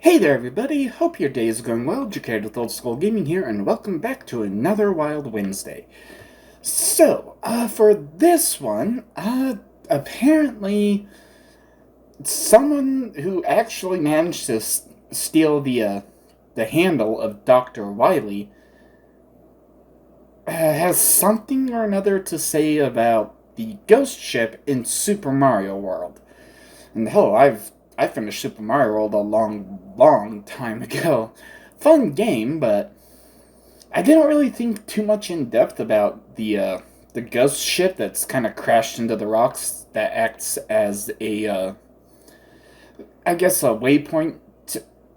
Hey there everybody, hope your day is going well. Jacared with Old School Gaming here, and welcome back to another Wild Wednesday. So, for this one, apparently someone who actually managed to steal the handle of DrWily has something or another to say about the ghost ship in Super Mario World. And hell, I finished Super Mario World a long time ago. Fun game, but I didn't really think too much in depth about the ghost ship that's kind of crashed into the rocks that acts as a, I guess, a waypoint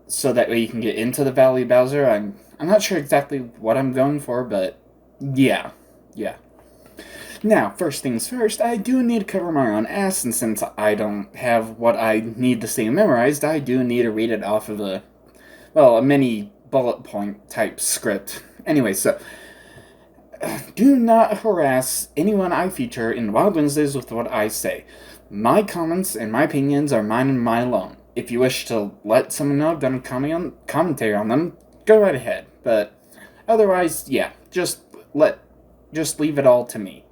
so that way you can get into the Valley of Bowser. I'm not sure exactly what I'm going for, but yeah. Now, first things first, I do need to cover my own ass, and since I don't have what I need to say memorized, I do need to read it off of a mini bullet point type script. Anyway, so, do not harass anyone I feature in Wild Wednesdays with what I say. My comments and my opinions are mine and mine alone. If you wish to let someone know I've done a commentary on them, go right ahead. But otherwise, yeah, just leave it all to me.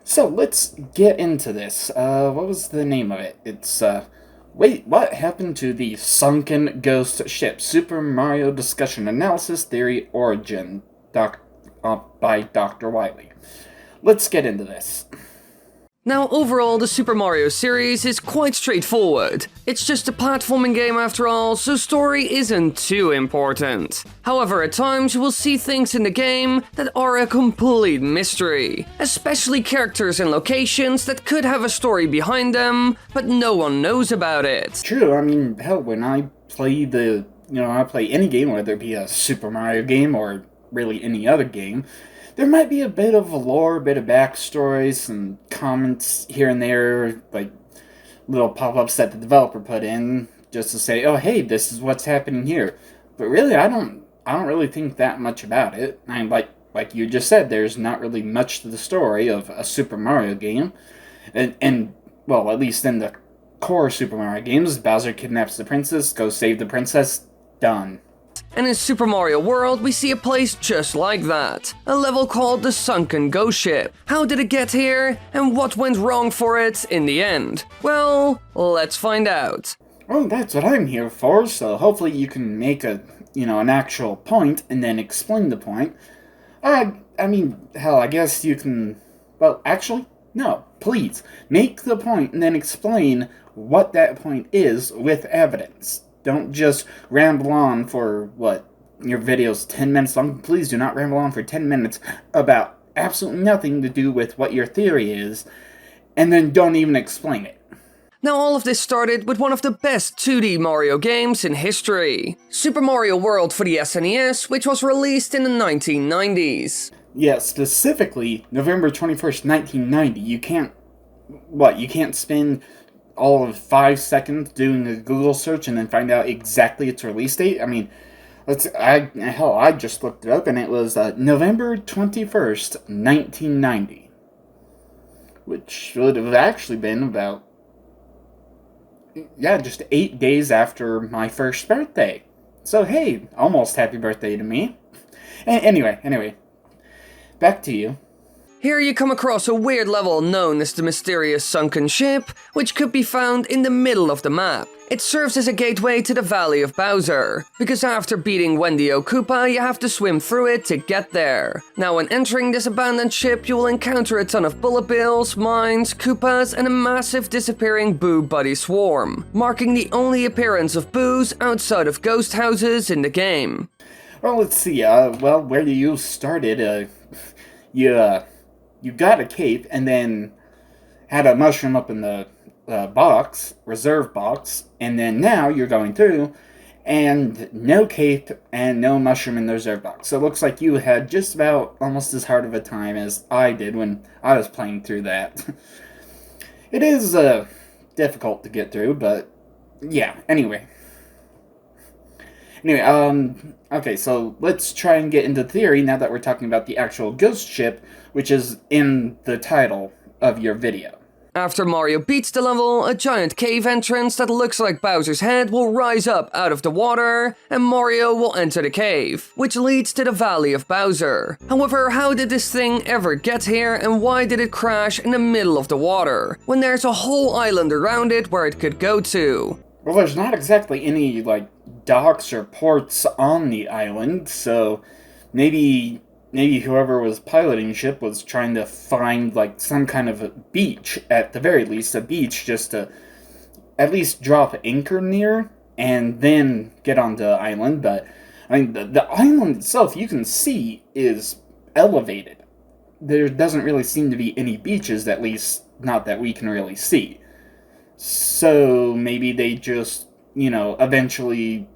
So, let's get into this. What was the name of it? It's, wait, what happened to the sunken ghost ship? Super Mario Discussion Analysis Theory Origin, by DrWily. Let's get into this. Now, overall, the Super Mario series is quite straightforward. It's just a platforming game after all, so story isn't too important. However, at times you will see things in the game that are a complete mystery, especially characters and locations that could have a story behind them, but no one knows about it. True, I mean, hell, when I play I play any game, whether it be a Super Mario game or really any other game, there might be a bit of lore, a bit of backstory, some comments here and there, like little pop-ups that the developer put in just to say, oh hey, this is what's happening here. But really, I don't really think that much about it. I mean, like you just said, there's not really much to the story of a Super Mario game. And well, at least in the core Super Mario games, Bowser kidnaps the princess, goes save the princess, done. And in Super Mario World, we see a place just like that. A level called the Sunken Ghost Ship. How did it get here? And what went wrong for it in the end? Well, let's find out. Well, that's what I'm here for, so hopefully you can make an actual point and then explain the point. I mean, hell, I guess you can, well, actually, no, please, make the point and then explain what that point is with evidence. Don't just ramble on for, your video's 10 minutes long. Please do not ramble on for 10 minutes about absolutely nothing to do with what your theory is, and then don't even explain it. Now all of this started with one of the best 2D Mario games in history, Super Mario World for the SNES, which was released in the 1990s. Yeah, specifically, November 21st, 1990. You can't spend all of 5 seconds doing a Google search and then find out exactly its release date? I mean, I just looked it up and it was November 21st, 1990. Which would have actually been about, just 8 days after my first birthday. So hey, almost happy birthday to me. Anyway, back to you. Here you come across a weird level known as the mysterious sunken ship, which could be found in the middle of the map. It serves as a gateway to the Valley of Bowser, because after beating Wendy-O Koopa, you have to swim through it to get there. Now when entering this abandoned ship, you will encounter a ton of bullet bills, mines, Koopas, and a massive disappearing Boo Buddy swarm, marking the only appearance of Boos outside of ghost houses in the game. Well, let's see, where you started, you got a cape and then had a mushroom up in the reserve box, and then now you're going through and no cape and no mushroom in the reserve box. So it looks like you had just about almost as hard of a time as I did when I was playing through that. It is difficult to get through, but yeah, anyway, okay, so let's try and get into theory now that we're talking about the actual ghost ship, which is in the title of your video. After Mario beats the level, a giant cave entrance that looks like Bowser's head will rise up out of the water, and Mario will enter the cave, which leads to the Valley of Bowser. However, how did this thing ever get here, and why did it crash in the middle of the water, when there's a whole island around it where it could go to? Well, there's not exactly any, docks or ports on the island, so maybe whoever was piloting the ship was trying to find, some kind of a beach, at the very least, a beach just to at least drop anchor near, and then get onto the island. But, the island itself, you can see, is elevated. There doesn't really seem to be any beaches, at least not that we can really see. So, maybe they just, eventually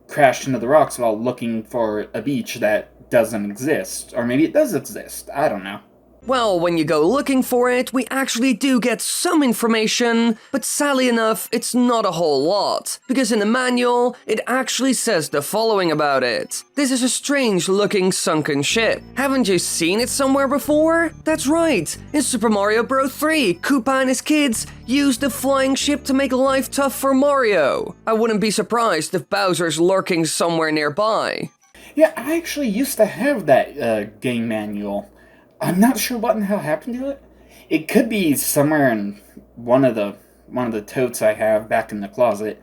crashed into the rocks while looking for a beach that doesn't exist. Or maybe it does exist. I don't know. Well, when you go looking for it, we actually do get some information, but sadly enough, it's not a whole lot, because in the manual, it actually says the following about it. This is a strange-looking sunken ship. Haven't you seen it somewhere before? That's right! In Super Mario Bros. 3, Koopa and his kids used the flying ship to make life tough for Mario. I wouldn't be surprised if Bowser's lurking somewhere nearby. Yeah, I actually used to have that game manual. I'm not sure what the hell happened to it. It could be somewhere in one of the totes I have back in the closet,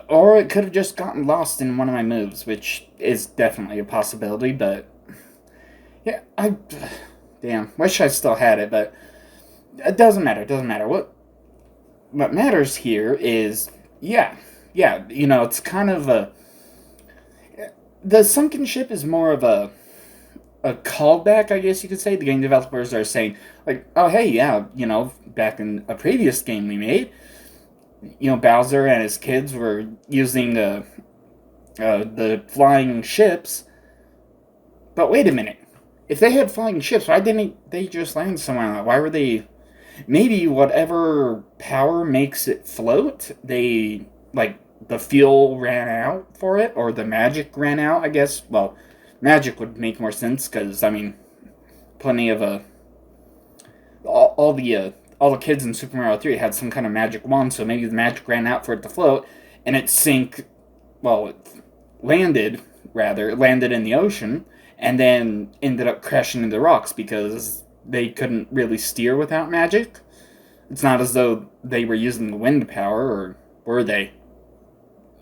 or it could have just gotten lost in one of my moves, which is definitely a possibility. But yeah, wish I still had it, but it doesn't matter. It doesn't matter. What matters here is it's kind of the sunken ship is more of a callback, I guess you could say. The game developers are saying, oh, hey, yeah, back in a previous game we made, Bowser and his kids were using the flying ships. But wait a minute. If they had flying ships, why didn't they just land somewhere? Why were they... Maybe whatever power makes it float, the fuel ran out for it, or the magic ran out, I guess. Well, magic would make more sense, because, plenty of, all the kids in Super Mario 3 had some kind of magic wand, so maybe the magic ran out for it to float, and it landed in the ocean, and then ended up crashing into rocks, because they couldn't really steer without magic. It's not as though they were using the wind power, or were they?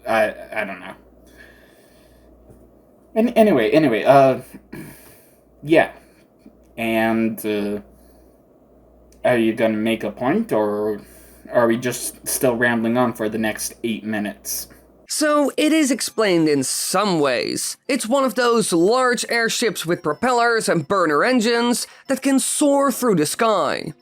I don't know. And anyway, yeah. And, are you gonna make a point, or are we just still rambling on for the next 8 minutes? So, it is explained in some ways. It's one of those large airships with propellers and burner engines that can soar through the sky.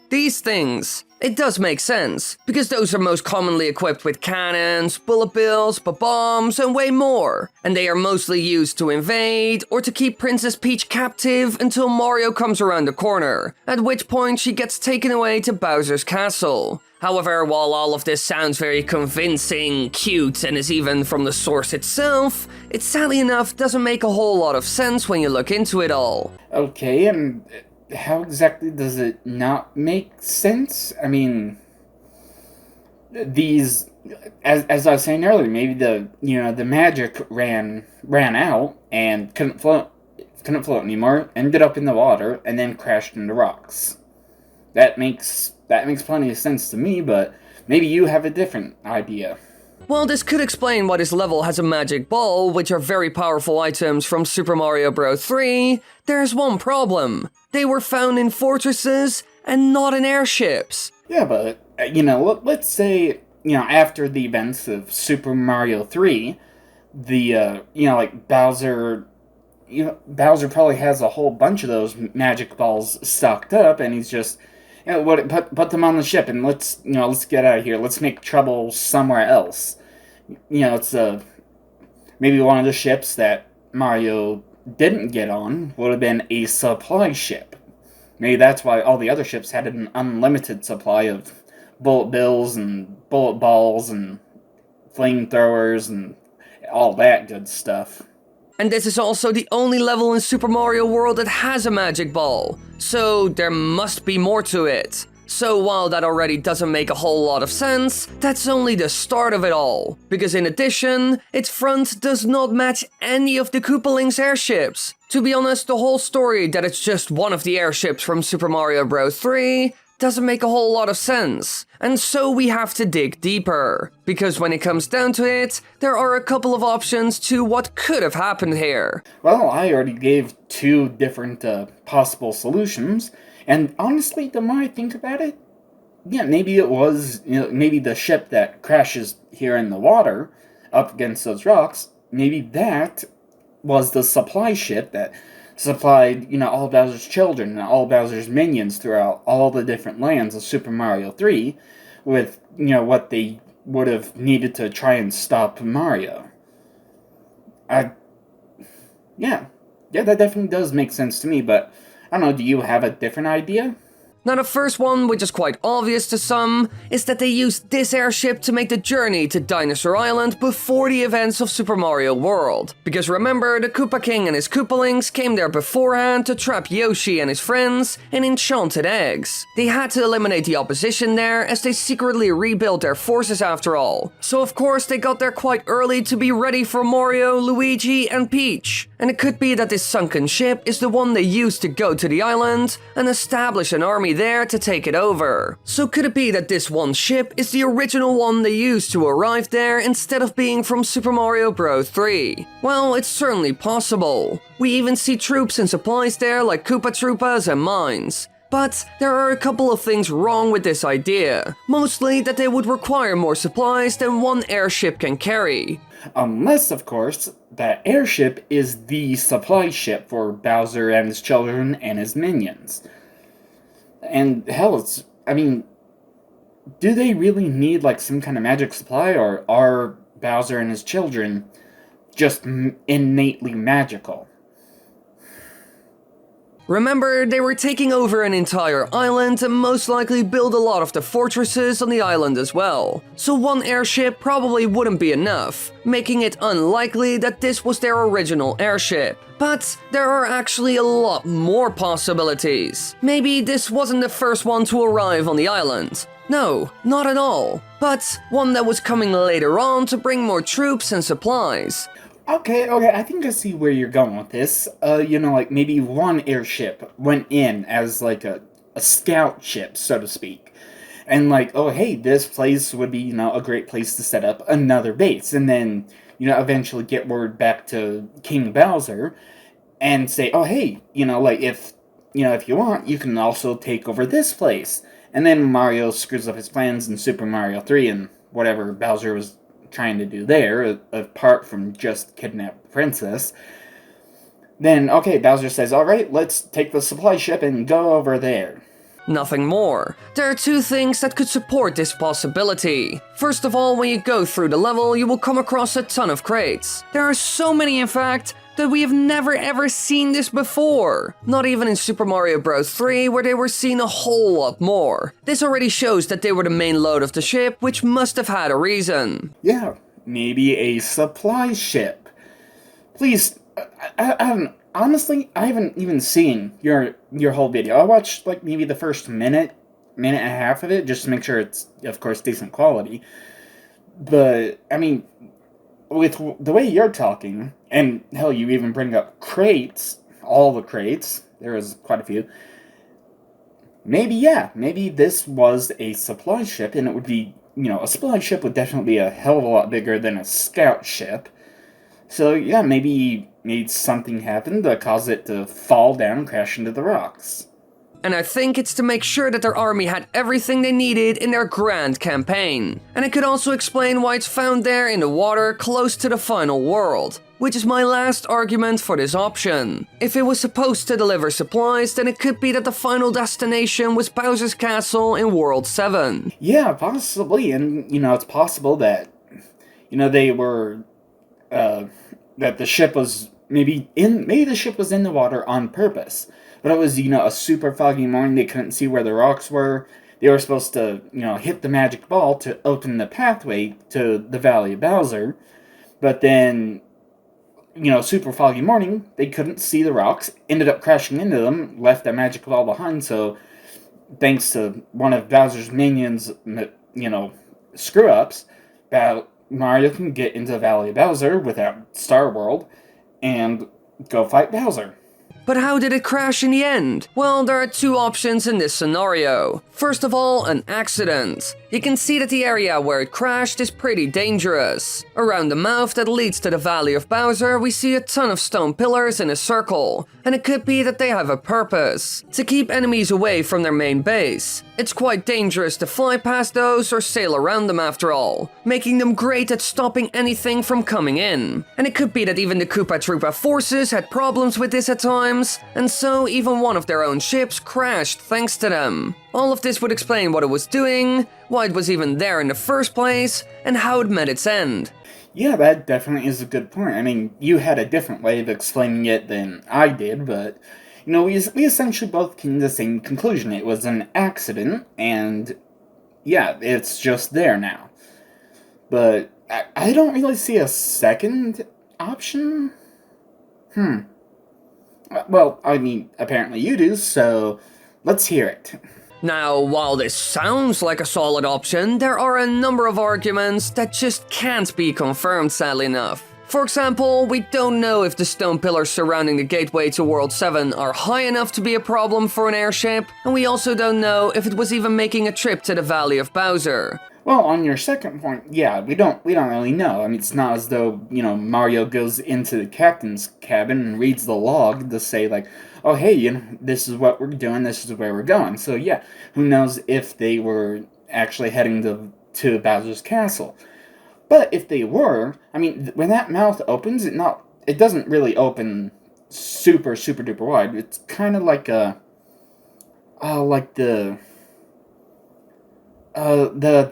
These things. It does make sense, because those are most commonly equipped with cannons, bullet bills, bombs, and way more. And they are mostly used to invade, or to keep Princess Peach captive until Mario comes around the corner, at which point she gets taken away to Bowser's castle. However, while all of this sounds very convincing, cute, and is even from the source itself, it sadly enough doesn't make a whole lot of sense when you look into it all. Okay, and how exactly does it not make sense? These, as I was saying earlier, maybe the magic ran out and couldn't float anymore, ended up in the water, and then crashed into rocks. That makes plenty of sense to me, but maybe you have a different idea. While this could explain why this level has a magic ball, which are very powerful items from Super Mario Bros. 3, there's one problem. They were found in fortresses and not in airships. Yeah, but, let's say, after the events of Super Mario 3, Bowser... Bowser probably has a whole bunch of those magic balls stocked up, and he's just... put them on the ship, and let's get out of here. Let's make trouble somewhere else. It's maybe one of the ships that Mario didn't get on would have been a supply ship. Maybe that's why all the other ships had an unlimited supply of bullet bills and bullet balls and flamethrowers and all that good stuff. And this is also the only level in Super Mario World that has a magic ball, so there must be more to it. So while that already doesn't make a whole lot of sense, that's only the start of it all. Because in addition, its front does not match any of the Koopaling's airships. To be honest, the whole story that it's just one of the airships from Super Mario Bros. 3 doesn't make a whole lot of sense. And so we have to dig deeper. Because when it comes down to it, there are a couple of options to what could have happened here. Well, I already gave 2 different possible solutions, and honestly, the more I think about it, yeah, maybe it was, maybe the ship that crashes here in the water up against those rocks, maybe that was the supply ship that supplied, all Bowser's children and all Bowser's minions throughout all the different lands of Super Mario 3 with, what they would have needed to try and stop Mario. Yeah, that definitely does make sense to me, but I don't know, do you have a different idea? Now the first one, which is quite obvious to some, is that they used this airship to make the journey to Dinosaur Island before the events of Super Mario World. Because remember, the Koopa King and his Koopalings came there beforehand to trap Yoshi and his friends in enchanted eggs. They had to eliminate the opposition there as they secretly rebuilt their forces after all. So of course they got there quite early to be ready for Mario, Luigi and Peach. And it could be that this sunken ship is the one they used to go to the island and establish an army there to take it over. So could it be that this one ship is the original one they used to arrive there instead of being from Super Mario Bros. 3? Well, it's certainly possible. We even see troops and supplies there like Koopa Troopas and mines. But there are a couple of things wrong with this idea. Mostly that they would require more supplies than one airship can carry. Unless, of course, that airship is the supply ship for Bowser and his children and his minions. And hell, do they really need some kind of magic supply, or are Bowser and his children just innately magical? Remember, they were taking over an entire island and most likely build a lot of the fortresses on the island as well. So one airship probably wouldn't be enough, making it unlikely that this was their original airship. But there are actually a lot more possibilities. Maybe this wasn't the first one to arrive on the island. No, not at all. But one that was coming later on to bring more troops and supplies. Okay, I think I see where you're going with this. Maybe one airship went in as a scout ship, so to speak. And oh hey, this place would be, a great place to set up another base. And then, eventually get word back to King Bowser and say, oh hey, if you want, you can also take over this place. And then Mario screws up his plans in Super Mario 3 and whatever Bowser was trying to do there, apart from just kidnap the princess. Then, okay, Bowser says, alright, let's take the supply ship and go over there. Nothing more. There are 2 things that could support this possibility. First of all, when you go through the level, you will come across a ton of crates. There are so many, in fact, that we have never ever seen this before. Not even in Super Mario Bros. 3, where they were seen a whole lot more. This already shows that they were the main load of the ship, which must have had a reason. Yeah, maybe a supply ship. Please, honestly, I haven't even seen your whole video. I watched maybe the first minute and a half of it, just to make sure it's, of course, decent quality. But, with the way you're talking, and hell, you even bring up crates, all the crates, there was quite a few, maybe this was a supply ship, and it would be, a supply ship would definitely be a hell of a lot bigger than a scout ship. So yeah, maybe something happened that caused it to fall down and crash into the rocks. And I think it's to make sure that their army had everything they needed in their grand campaign. And it could also explain why it's found there in the water close to the final world, which is my last argument for this option. If it was supposed to deliver supplies, then it could be that the final destination was Bowser's Castle in World 7. Yeah, possibly, and it's possible that, they were, that the ship was maybe the ship was in the water on purpose. But it was, a super foggy morning, they couldn't see where the rocks were. They were supposed to, hit the magic ball to open the pathway to the Valley of Bowser. But then, super foggy morning, they couldn't see the rocks, ended up crashing into them, left that magic ball behind, so thanks to one of Bowser's minions, screw-ups, Mario can get into the Valley of Bowser without Star World and go fight Bowser. But how did it crash in the end? Well, there are two options in this scenario. First of all, an accident. You can see that the area where it crashed is pretty dangerous. Around the mouth that leads to the Valley of Bowser, we see a ton of stone pillars in a circle, and it could be that they have a purpose, to keep enemies away from their main base. It's quite dangerous to fly past those or sail around them after all, making them great at stopping anything from coming in. And it could be that even the Koopa Troopa forces had problems with this at times, and so even one of their own ships crashed thanks to them. All of this would explain what it was doing, why it was even there in the first place, and how it met its end. Yeah, that definitely is a good point. I mean, you had a different way of explaining it than I did, but, we essentially both came to the same conclusion. It was an accident, and, yeah, it's just there now. But I don't really see a second option. Well, I mean, apparently you do, so let's hear it. Now, while this sounds like a solid option, there are a number of arguments that just can't be confirmed, sadly enough. For example, we don't know if the stone pillars surrounding the gateway to World 7 are high enough to be a problem for an airship, and we also don't know if it was even making a trip to the Valley of Bowser. Well, on your second point, yeah, we don't really know. I mean, it's not as though, Mario goes into the captain's cabin and reads the log to say, like, oh, hey, this is what we're doing, this is where we're going. So, yeah, who knows if they were actually heading to Bowser's castle. But if they were, I mean, when that mouth opens, it doesn't really open super, super duper wide. It's kind of like the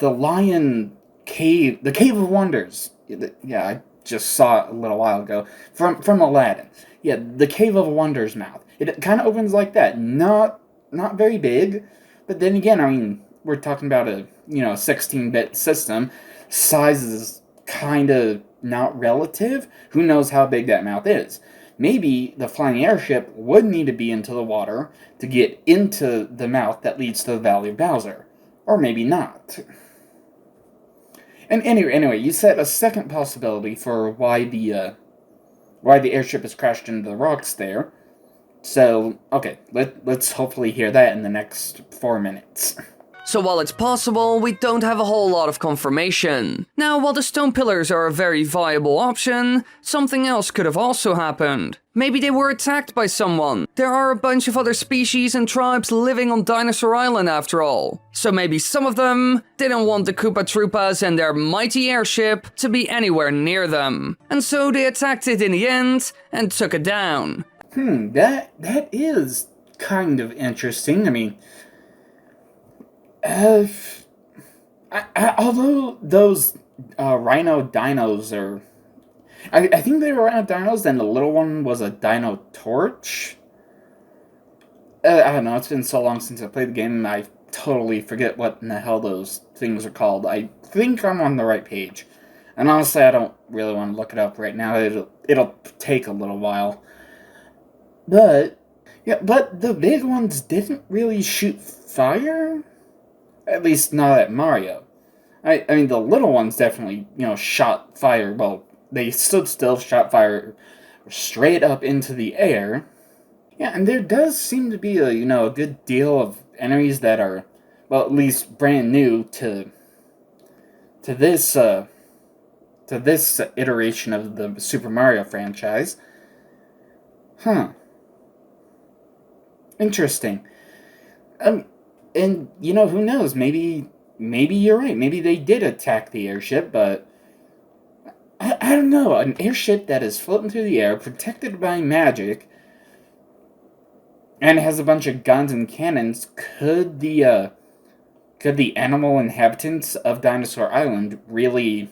lion cave, the Cave of Wonders. Yeah, I just saw it a little while ago from Aladdin. Yeah, the Cave of Wonders mouth. It kind of opens like that. Not very big, but then again, I mean, we're talking about a 16-bit system. Size is kind of not relative. Who knows how big that mouth is? Maybe the flying airship would need to be into the water to get into the mouth that leads to the Valley of Bowser. Or maybe not. And anyway, you said a second possibility for why the airship has crashed into the rocks there. So, okay, let's hopefully hear that in the next 4 minutes. So while it's possible, we don't have a whole lot of confirmation. Now, while the stone pillars are a very viable option, something else could have also happened. Maybe they were attacked by someone. There are a bunch of other species and tribes living on Dinosaur Island after all. So maybe some of them didn't want the Koopa Troopas and their mighty airship to be anywhere near them. And so they attacked it in the end and took it down. That is kind of interesting. I mean, although those rhino dinos are... I think they were rhino dinos, and the little one was a dino torch. I don't know, it's been so long since I played the game, I totally forget what in the hell those things are called. I think I'm on the right page. And honestly, I don't really want to look it up right now. It'll take a little while. But the big ones didn't really shoot fire? At least not at Mario. I mean, the little ones definitely, shot fire. Well, they stood still, shot fire straight up into the air. Yeah, and there does seem to be a good deal of enemies that are, well, at least brand new to this iteration of the Super Mario franchise. Interesting. And who knows? Maybe you're right. Maybe they did attack the airship, but I don't know. An airship that is floating through the air, protected by magic, and has a bunch of guns and cannons. Could the animal inhabitants of Dinosaur Island really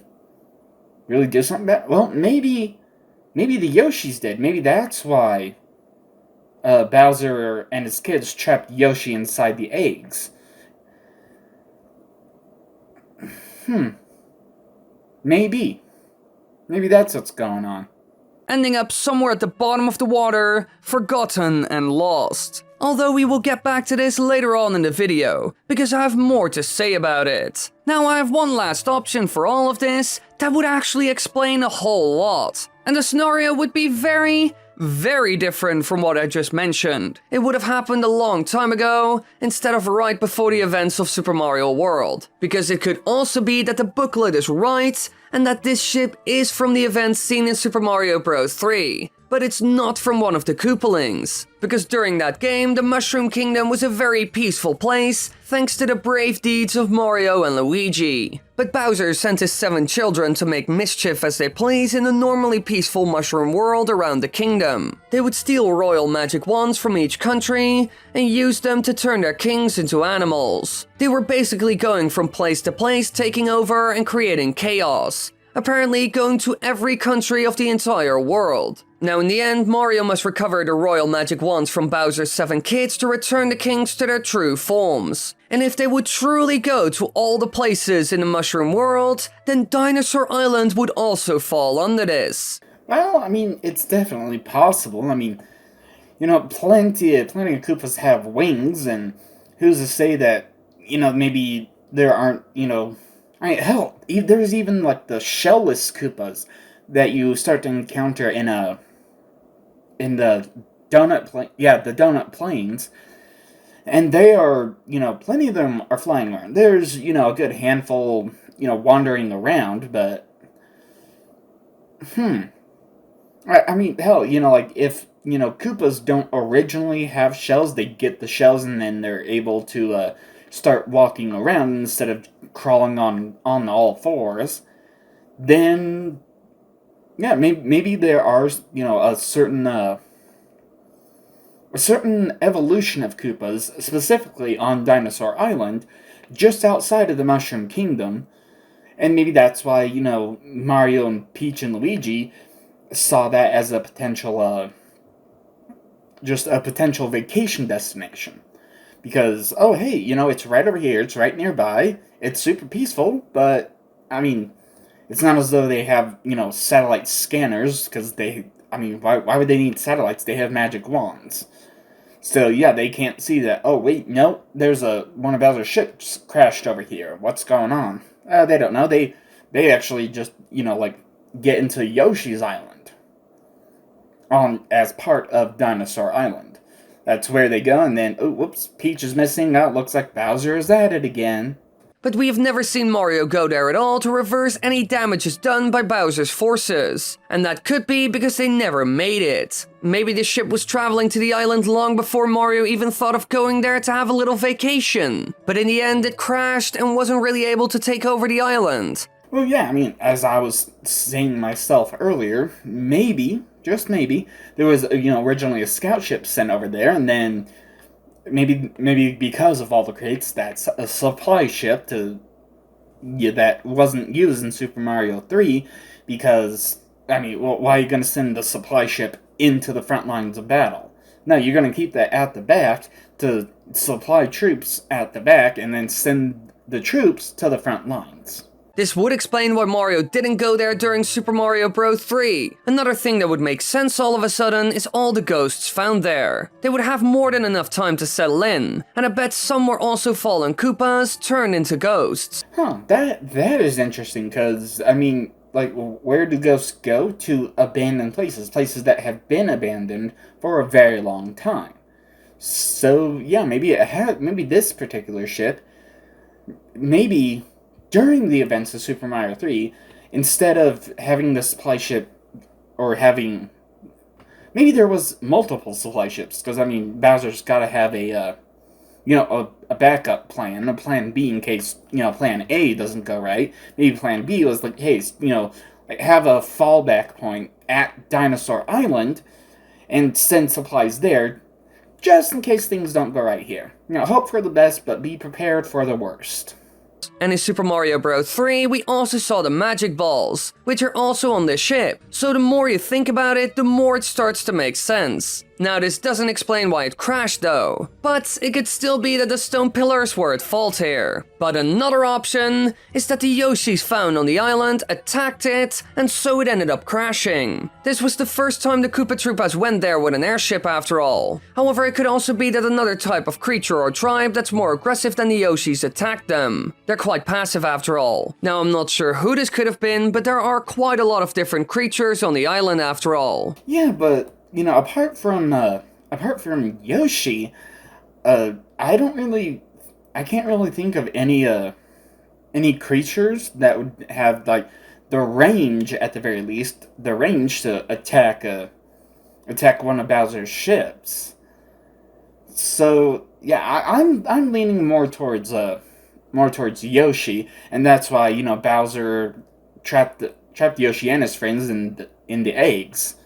do something bad? Well, maybe the Yoshis did. Maybe that's why Bowser and his kids trapped Yoshi inside the eggs. Maybe that's what's going on. ending up somewhere at the bottom of the water, forgotten and lost. Although we will get back to this later on in the video, because I have more to say about it. Now I have one last option for all of this that would actually explain a whole lot. And the scenario would be very different from what I just mentioned. It would have happened a long time ago, instead of right before the events of Super Mario World. Because it could also be that the booklet is right, and that this ship is from the events seen in Super Mario Bros. 3. But it's not from one of the Koopalings. Because during that game, the Mushroom Kingdom was a very peaceful place, thanks to the brave deeds of Mario and Luigi. But Bowser sent his 7 children to make mischief as they please in the normally peaceful mushroom world around the kingdom. They would steal royal magic wands from each country, and use them to turn their kings into animals. They were basically going from place to place, taking over and creating chaos. Apparently going to every country of the entire world. Now in the end, Mario must recover the royal magic wands from Bowser's 7 kids to return the kings to their true forms. And if they would truly go to all the places in the Mushroom World, then Dinosaur Island would also fall under this. Well, I mean, it's definitely possible. I mean, you know, plenty of Koopas have wings, and who's to say that, you know, maybe there aren't, you know... I mean, hell, there's even, like, the shellless Koopas that you start to encounter in the Donut Plains, and they are, you know, plenty of them are flying around. There's, you know, a good handful, you know, wandering around, but, I mean, hell, you know, like, if, you know, Koopas don't originally have shells, they get the shells and then they're able to, start walking around instead of crawling on all fours, then, yeah, maybe there are, you know, a certain evolution of Koopas, specifically on Dinosaur Island, just outside of the Mushroom Kingdom, and maybe that's why, you know, Mario and Peach and Luigi saw that as a potential, just a potential vacation destination. Because, oh hey, you know, it's right over here, it's right nearby, it's super peaceful, but, I mean, it's not as though they have, you know, satellite scanners, because they, I mean, why would they need satellites? They have magic wands. So, yeah, they can't see that, oh wait, no, there's one of Bowser's ships crashed over here, what's going on? They don't know, they actually just, you know, like, get into Yoshi's Island. As part of Dinosaur Island. That's where they go, and then, oh, whoops, Peach is missing. Oh, looks like Bowser is at it again. But we have never seen Mario go there at all to reverse any damages done by Bowser's forces. And that could be because they never made it. Maybe the ship was traveling to the island long before Mario even thought of going there to have a little vacation. But in the end, it crashed and wasn't really able to take over the island. Well, yeah, I mean, as I was saying myself earlier, maybe, just maybe, there was, you know, originally a scout ship sent over there, and then maybe because of all the crates, that's a supply ship that wasn't used in Super Mario 3, because, I mean, well, why are you going to send the supply ship into the front lines of battle? No, you're going to keep that at the back to supply troops at the back, and then send the troops to the front lines. This would explain why Mario didn't go there during Super Mario Bros. 3. Another thing that would make sense all of a sudden is all the ghosts found there. They would have more than enough time to settle in, and I bet some were also fallen Koopas turned into ghosts. Huh, that is interesting, because, I mean, like, where do ghosts go? To abandoned places that have been abandoned for a very long time. So, yeah, maybe this particular ship, maybe... during the events of Super Mario 3, instead of having the supply ship, or having... maybe there was multiple supply ships, because, I mean, Bowser's gotta have a backup plan, a plan B in case, you know, plan A doesn't go right. Maybe plan B was like, hey, you know, like, have a fallback point at Dinosaur Island, and send supplies there, just in case things don't go right here. You know, hope for the best, but be prepared for the worst. And in Super Mario Bros. 3, we also saw the magic balls, which are also on this ship. So the more you think about it, the more it starts to make sense. Now this doesn't explain why it crashed though, but it could still be that the stone pillars were at fault here. But another option is that the Yoshis found on the island attacked it, and so it ended up crashing. This was the first time the Koopa Troopas went there with an airship after all. However, it could also be that another type of creature or tribe that's more aggressive than the Yoshis attacked them. They're quite passive after all. Now I'm not sure who this could have been, but there are quite a lot of different creatures on the island after all. Yeah, but apart from Yoshi, I can't really think of any creatures that would have like the range, at the very least, the range to attack one of Bowser's ships. So yeah, I'm leaning more towards Yoshi, and that's why Bowser trapped Yoshi and his friends in the eggs.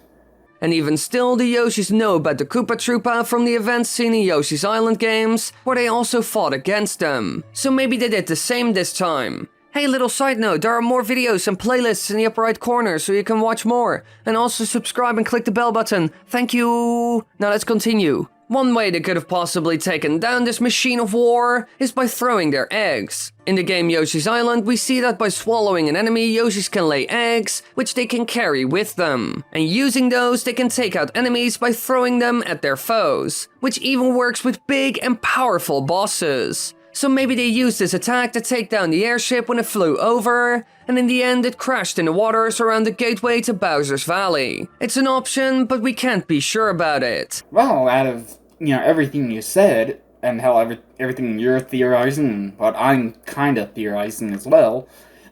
And even still, the Yoshis know about the Koopa Troopa from the events seen in Yoshi's Island games, where they also fought against them. So maybe they did the same this time. Hey, little side note, there are more videos and playlists in the upper right corner so you can watch more. And also subscribe and click the bell button. Thank you! Now let's continue. One way they could have possibly taken down this machine of war is by throwing their eggs. In the game Yoshi's Island, we see that by swallowing an enemy, Yoshis can lay eggs, which they can carry with them. And using those, they can take out enemies by throwing them at their foes, which even works with big and powerful bosses. So maybe they used this attack to take down the airship when it flew over, and in the end it crashed in the waters around the gateway to Bowser's Valley. It's an option, but we can't be sure about it. Well, out of everything you said, and how everything you're theorizing, and what I'm kind of theorizing as well,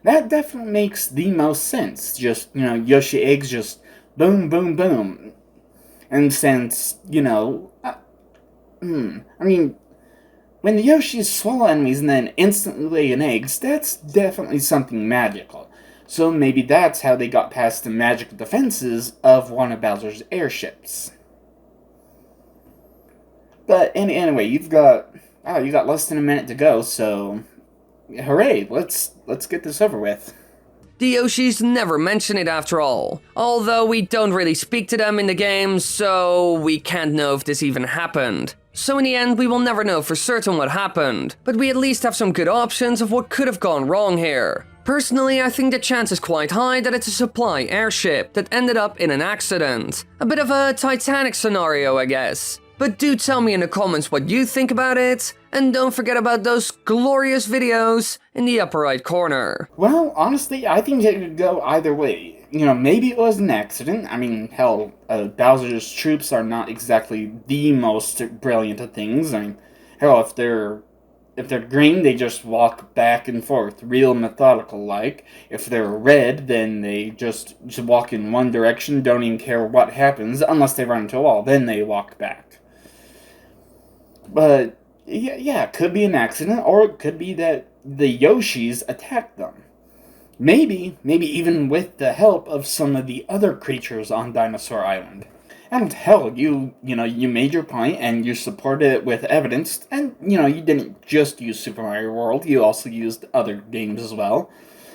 that definitely makes the most sense. Just, Yoshi eggs just boom, boom, boom. And since, when the Yoshis swallow enemies and then instantly lay an eggs, that's definitely something magical. So maybe that's how they got past the magical defenses of one of Bowser's airships. But anyway, you got less than a minute to go, so hooray, let's get this over with. The Yoshis never mention it after all, although we don't really speak to them in the game, so we can't know if this even happened. So in the end, we will never know for certain what happened, but we at least have some good options of what could have gone wrong here. Personally, I think the chance is quite high that it's a supply airship that ended up in an accident. A bit of a Titanic scenario, I guess. But do tell me in the comments what you think about it, and don't forget about those glorious videos in the upper right corner. Well, honestly, I think it could go either way. Maybe it was an accident. I mean, hell, Bowser's troops are not exactly the most brilliant of things. I mean, hell, if they're green, they just walk back and forth, real methodical-like. If they're red, then they just walk in one direction, don't even care what happens, unless they run into a wall, then they walk back. But, yeah, it could be an accident, or it could be that the Yoshis attacked them. Maybe even with the help of some of the other creatures on Dinosaur Island. And hell, you made your point, and you supported it with evidence, and, you didn't just use Super Mario World, you also used other games as well.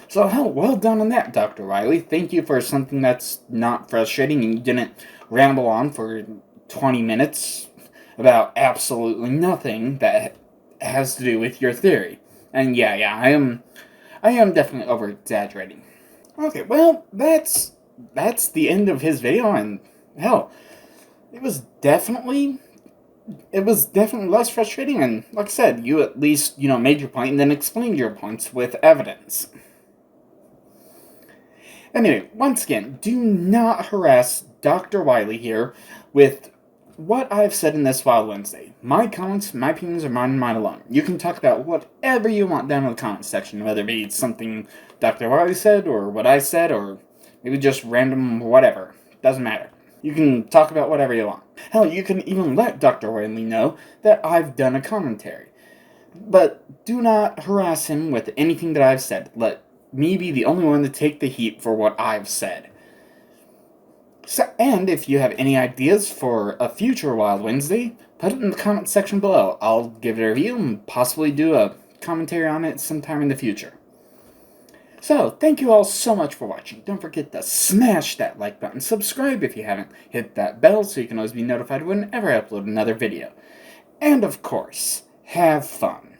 So, hell, well done on that, DrWily. Thank you for something that's not frustrating, and you didn't ramble on for 20 minutes about absolutely nothing that has to do with your theory. And yeah, I am definitely over-exaggerating. Okay, well, that's the end of his video, and hell, it was definitely less frustrating, and like I said, you at least, made your point and then explained your points with evidence. Anyway, once again, do not harass DrWily here with what I've said in this Wild Wednesday. My comments, my opinions are mine and mine alone. You can talk about whatever you want down in the comments section, whether it be something DrWily said, or what I said, or maybe just random whatever. Doesn't matter. You can talk about whatever you want. Hell, you can even let DrWily know that I've done a commentary. But do not harass him with anything that I've said. Let me be the only one to take the heat for what I've said. So, and if you have any ideas for a future Wild Wednesday, put it in the comment section below. I'll give it a review and possibly do a commentary on it sometime in the future. So, thank you all so much for watching. Don't forget to smash that like button, subscribe if you haven't, hit that bell so you can always be notified whenever I upload another video. And of course, have fun.